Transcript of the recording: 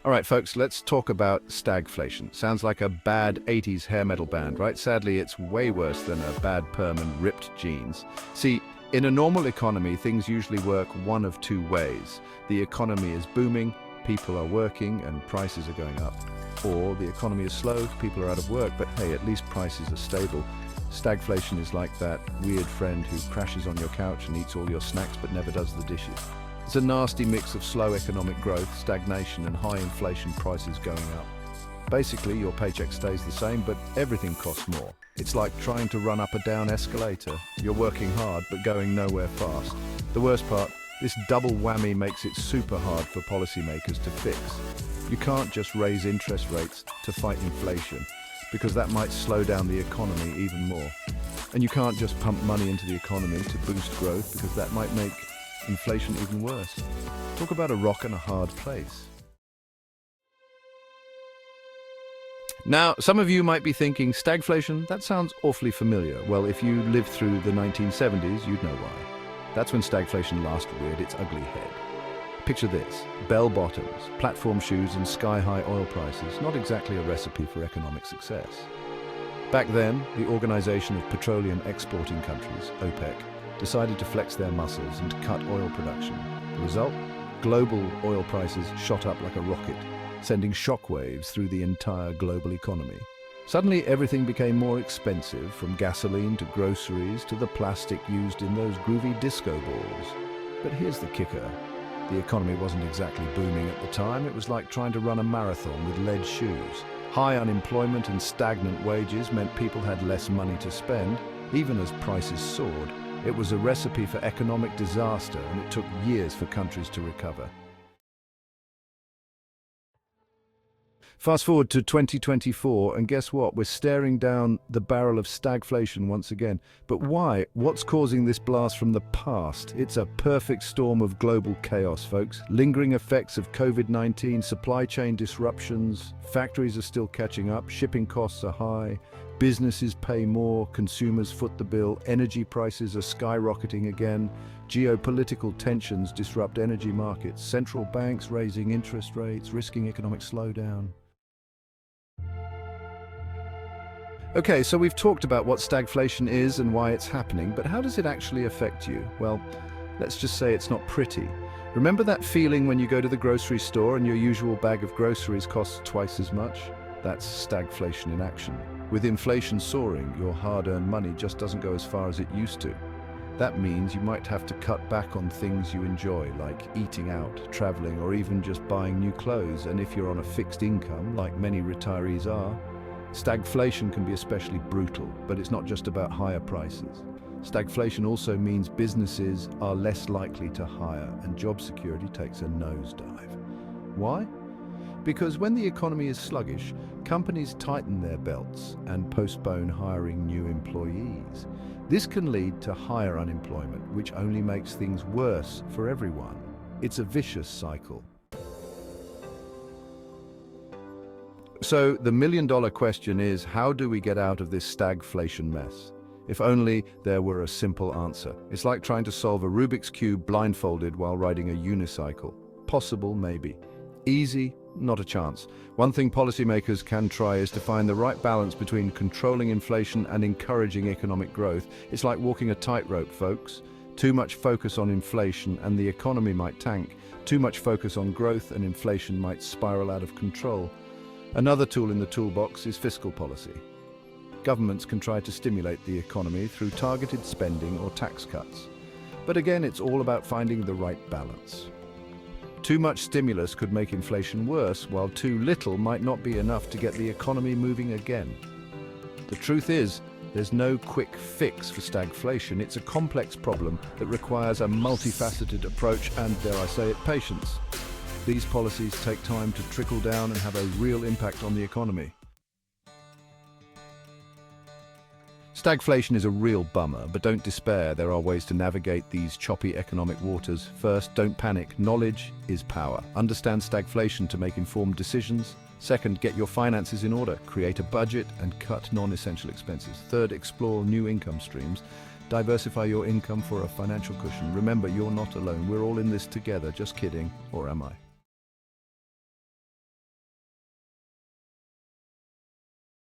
All right, folks, let's talk about stagflation. Sounds like a bad 80s hair metal band, right? Sadly, it's way worse than a bad perm and ripped jeans. See, in a normal economy, things usually work one of two ways. The economy is booming, people are working, and prices are going up. Or the economy is slow, people are out of work, but hey, at least prices are stable. Stagflation is like that weird friend who crashes on your couch and eats all your snacks but never does the dishes. It's a nasty mix of slow economic growth, stagnation, and high inflation prices going up. Basically, your paycheck stays the same, but everything costs more. It's like trying to run up a down escalator. You're working hard, but going nowhere fast. The worst part, this double whammy makes it super hard for policymakers to fix. You can't just raise interest rates to fight inflation, because that might slow down the economy even more. And you can't just pump money into the economy to boost growth, because that might make inflation even worse. Talk about a rock and a hard place. Now, some of you might be thinking, stagflation, that sounds awfully familiar. Well, if you lived through the 1970s, you'd know why. That's when stagflation last reared its ugly head. Picture this: bell-bottoms, platform shoes, and sky-high oil prices. Not exactly a recipe for economic success. Back then, the Organization of Petroleum Exporting Countries, OPEC, decided to flex their muscles and cut oil production. The result? Global oil prices shot up like a rocket, sending shockwaves through the entire global economy. Suddenly, everything became more expensive, from gasoline to groceries to the plastic used in those groovy disco balls. But here's the kicker. The economy wasn't exactly booming at the time. It was like trying to run a marathon with lead shoes. High unemployment and stagnant wages meant people had less money to spend, even as prices soared. It was a recipe for economic disaster, and it took years for countries to recover. Fast forward to 2024, and guess what? We're staring down the barrel of stagflation once again. But why? What's causing this blast from the past? It's a perfect storm of global chaos, folks. Lingering effects of COVID-19, supply chain disruptions, factories are still catching up, shipping costs are high, businesses pay more, consumers foot the bill, energy prices are skyrocketing again, geopolitical tensions disrupt energy markets, central banks raising interest rates, risking economic slowdown. Okay, so we've talked about what stagflation is and why it's happening, but how does it actually affect you? Well, let's just say it's not pretty. Remember that feeling when you go to the grocery store and your usual bag of groceries costs twice as much? That's stagflation in action. With inflation soaring, your hard-earned money just doesn't go as far as it used to. That means you might have to cut back on things you enjoy, like eating out, traveling, or even just buying new clothes. And if you're on a fixed income, like many retirees are, stagflation can be especially brutal, but it's not just about higher prices. Stagflation also means businesses are less likely to hire, and job security takes a nosedive. Why? Because when the economy is sluggish, companies tighten their belts and postpone hiring new employees. This can lead to higher unemployment, which only makes things worse for everyone. It's a vicious cycle. So the million-dollar question is, how do we get out of this stagflation mess? If only there were a simple answer. It's like trying to solve a Rubik's Cube blindfolded while riding a unicycle. Possible, maybe. Easy? Not a chance. One thing policymakers can try is to find the right balance between controlling inflation and encouraging economic growth. It's like walking a tightrope, folks. Too much focus on inflation and the economy might tank. Too much focus on growth and inflation might spiral out of control. Another tool in the toolbox is fiscal policy. Governments can try to stimulate the economy through targeted spending or tax cuts. But again, it's all about finding the right balance. Too much stimulus could make inflation worse, while too little might not be enough to get the economy moving again. The truth is, there's no quick fix for stagflation. It's a complex problem that requires a multifaceted approach and, dare I say it, patience. These policies take time to trickle down and have a real impact on the economy. Stagflation is a real bummer, but don't despair. There are ways to navigate these choppy economic waters. First, don't panic. Knowledge is power. Understand stagflation to make informed decisions. Second, get your finances in order. Create a budget and cut non-essential expenses. Third, explore new income streams. Diversify your income for a financial cushion. Remember, you're not alone. We're all in this together. Just kidding. Or am I?